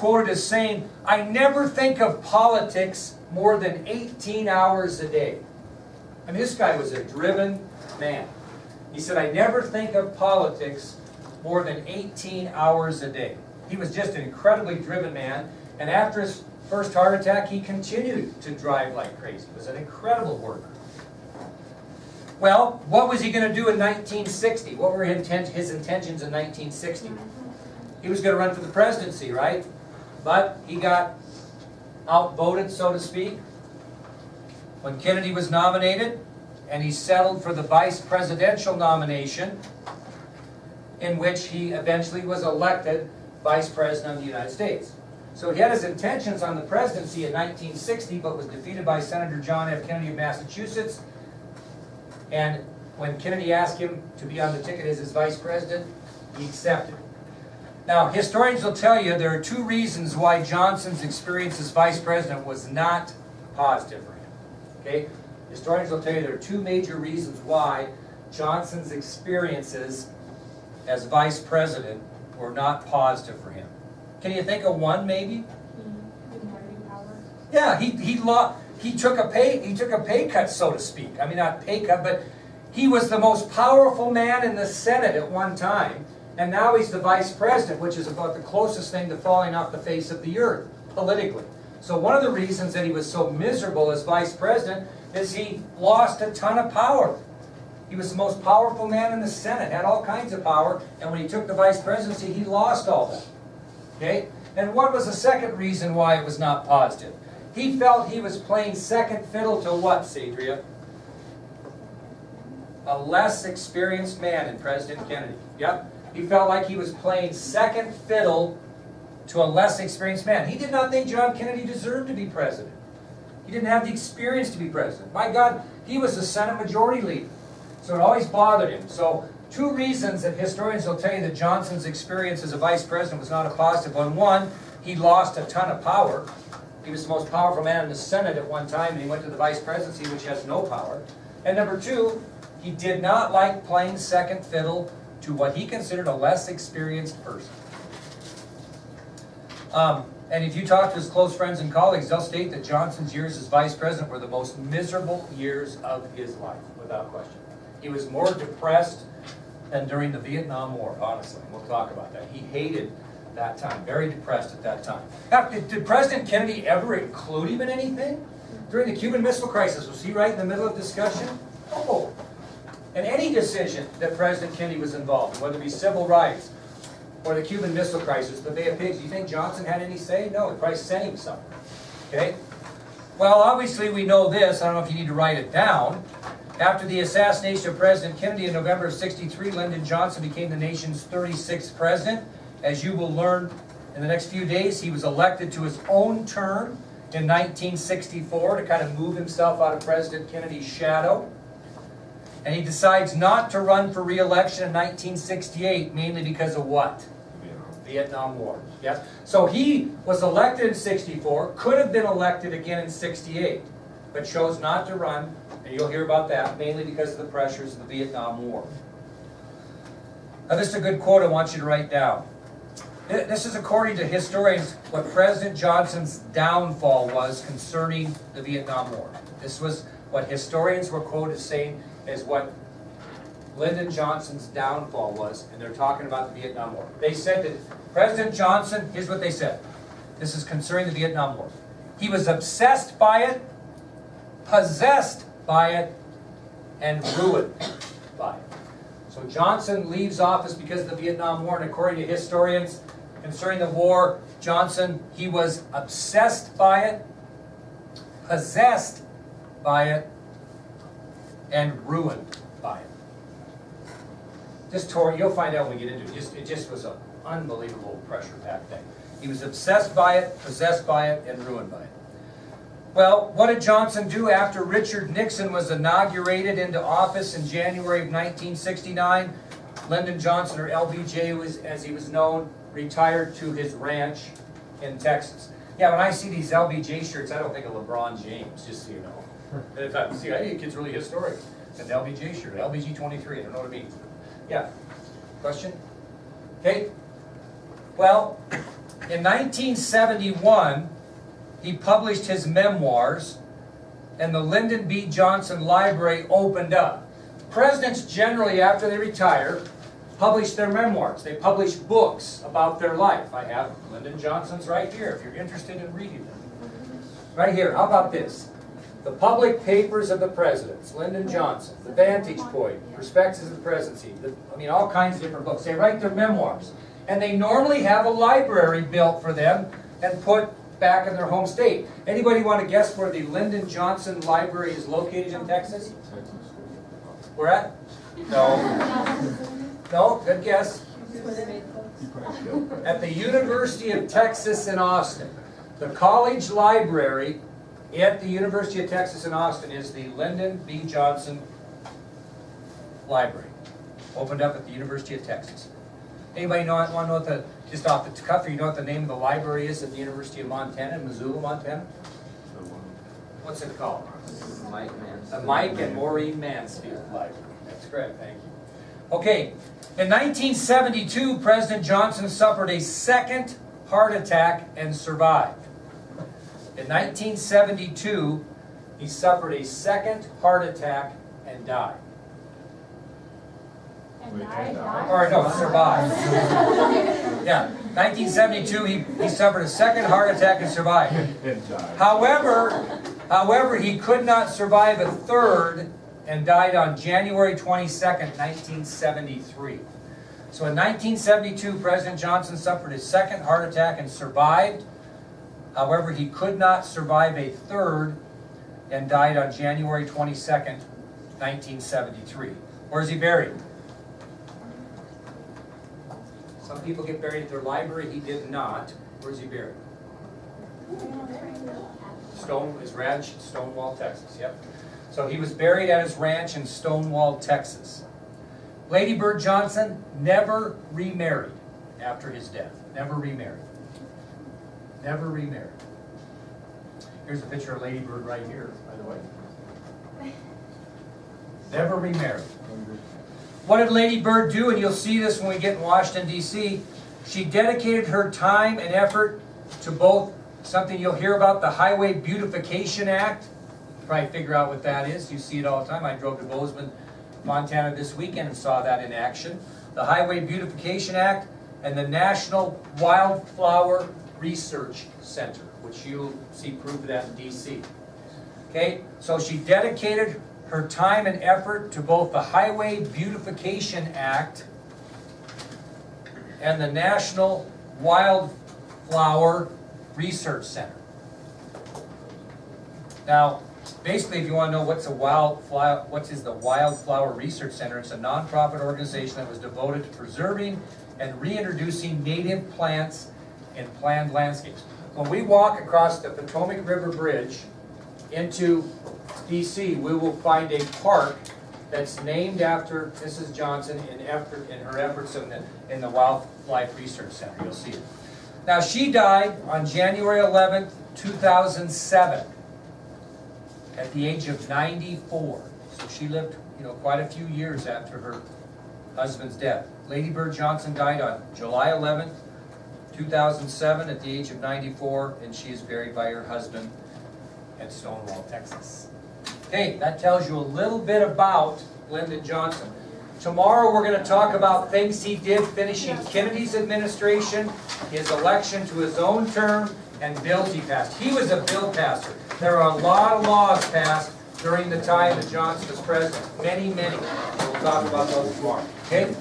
quoted as saying, "I never think of politics more than 18 hours a day." I mean, this guy was a driven man. He said, "I never think of politics more than 18 hours a day." He was just an incredibly driven man, and after his first heart attack, he continued to drive like crazy. He was an incredible worker. Well, what was he going to do in 1960? What were his intentions in 1960? He was going to run for the presidency, right? But he got outvoted, so to speak, when Kennedy was nominated, and he settled for the vice presidential nomination, in which he eventually was elected vice president of the United States. So he had his intentions on the presidency in 1960, but was defeated by Senator John F. Kennedy of Massachusetts. And when Kennedy asked him to be on the ticket as his vice president, he accepted. Now, historians will tell you there are two reasons why Johnson's experience as vice president was not positive for him. Okay? Historians will tell you there are two major reasons why Johnson's experiences as vice president were not positive for him. Can you think of one, maybe? Yeah, he took a pay cut, so to speak. I mean, not pay cut, but he was the most powerful man in the Senate at one time, and now he's the vice president, which is about the closest thing to falling off the face of the earth, politically. So one of the reasons that he was so miserable as vice president is he lost a ton of power. He was the most powerful man in the Senate, had all kinds of power, and when he took the vice presidency, he lost all that. Okay? And what was the second reason why it was not positive? He felt he was playing second fiddle to what, Sadria? A less experienced man in President Kennedy. Yep. He felt like he was playing second fiddle to a less experienced man. He did not think John Kennedy deserved to be president. He didn't have the experience to be president. My God, he was the Senate Majority Leader. So it always bothered him. So two reasons that historians will tell you that Johnson's experience as a vice president was not a positive one. One, he lost a ton of power. He was the most powerful man in the Senate at one time, and he went to the vice presidency, which has no power. And number two, he did not like playing second fiddle to what he considered a less experienced person. And if you talk to his close friends and colleagues, they'll state that Johnson's years as vice president were the most miserable years of his life, without question. He was more depressed than during the Vietnam War, honestly. We'll talk about that. He hated that time, very depressed at that time. Now, did President Kennedy ever include him in anything? During the Cuban Missile Crisis, was he right in the middle of discussion? Oh. And any decision that President Kennedy was involved in, whether it be civil rights or the Cuban Missile Crisis, the Bay of Pigs, do you think Johnson had any say? No, he probably sent him something. Okay? Well, obviously we know this. I don't know if you need to write it down. After the assassination of President Kennedy in November of '63, Lyndon Johnson became the nation's 36th president. As you will learn in the next few days, he was elected to his own term in 1964 to kind of move himself out of President Kennedy's shadow. And he decides not to run for re-election in 1968, mainly because of what? Vietnam War. Yes. So he was elected in '64, could have been elected again in '68, but chose not to run, and you'll hear about that, mainly because of the pressures of the Vietnam War. Now this is a good quote I want you to write down. This is according to historians what President Johnson's downfall was concerning the Vietnam War. This was what historians were quoted saying is what Lyndon Johnson's downfall was, and they're talking about the Vietnam War. They said that President Johnson, here's what they said. This is concerning the Vietnam War. He was obsessed by it, possessed by it, and ruined by it. So Johnson leaves office because of the Vietnam War, and according to historians concerning the war, Johnson, he was obsessed by it, possessed by it, and ruined by it. You'll find out when we get into it. It just was an unbelievable pressure-packed thing. He was obsessed by it, possessed by it, and ruined by it. Well, what did Johnson do after Richard Nixon was inaugurated into office in January of 1969? Lyndon Johnson, or LBJ as he was known, retired to his ranch in Texas. Yeah, when I see these LBJ shirts, I don't think of LeBron James, just so you know. And if I think the kid's really historic. An LBJ shirt, LBJ23, I don't know what it means. Yeah, question? Okay. Well, In 1971, he published his memoirs, and the Lyndon B. Johnson Library opened up. Presidents generally, after they retire, publish their memoirs. They publish books about their life. I have Lyndon Johnson's right here, if you're interested in reading them. Right here, how about this? The Public Papers of the Presidents, Lyndon Johnson, The Vantage Point, Perspectives of the Presidency, all kinds of different books. They write their memoirs. And they normally have a library built for them and put back in their home state. Anybody want to guess where the Lyndon Johnson Library is located in Texas? Where at? No. No, good guess. At the University of Texas in Austin. The college library at the University of Texas in Austin is the Lyndon B. Johnson Library. Opened up at the University of Texas. Anybody want to know what just off the cuff, you know what the name of the library is at the University of Montana, in Missoula, Montana? What's it called? The Mike and Maureen Mansfield Library. That's correct, thank you. Okay, in 1972, President Johnson suffered a second heart attack and survived. In 1972, he suffered a second heart attack and died. Or no, survived. Yeah, 1972, he suffered a second heart attack and survived. However, he could not survive a third and died on January 22nd, 1973. So in 1972, President Johnson suffered his second heart attack and survived. However, he could not survive a third and died on January 22nd, 1973. Where is he buried? Some people get buried at their library. He did not. Where is he buried? His ranch, Stonewall, Texas. Yep. So he was buried at his ranch in Stonewall, Texas. Lady Bird Johnson never remarried after his death. Never remarried. Never remarried. Here's a picture of Lady Bird right here, by the way. Never remarried. What did Lady Bird do? And you'll see this when we get in Washington, D.C. She dedicated her time and effort to both something you'll hear about, the Highway Beautification Act. You probably figure out what that is. You see it all the time. I drove to Bozeman, Montana this weekend and saw that in action. The Highway Beautification Act and the National Wildflower Research Center, which you'll see proof of that in D.C. Okay, so she dedicated her time and effort to both the Highway Beautification Act and the National Wildflower Research Center. Now, basically, if you want to know what is the Wildflower Research Center, it's a nonprofit organization that was devoted to preserving and reintroducing native plants in planned landscapes. When we walk across the Potomac River Bridge into D.C., we will find a park that's named after Mrs. Johnson in her efforts in the Wildlife Research Center. You'll see it. Now, she died on January 11th, 2007, at the age of 94. So she lived, quite a few years after her husband's death. Lady Bird Johnson died on July 11th, 2007, at the age of 94, and she is buried by her husband at Stonewall, Texas. Okay, that tells you a little bit about Lyndon Johnson. Tomorrow we're going to talk about things he did finishing Kennedy's administration, his election to his own term, and bills he passed. He was a bill passer. There are a lot of laws passed during the time that Johnson was president. Many, many. We'll talk about those tomorrow. Okay?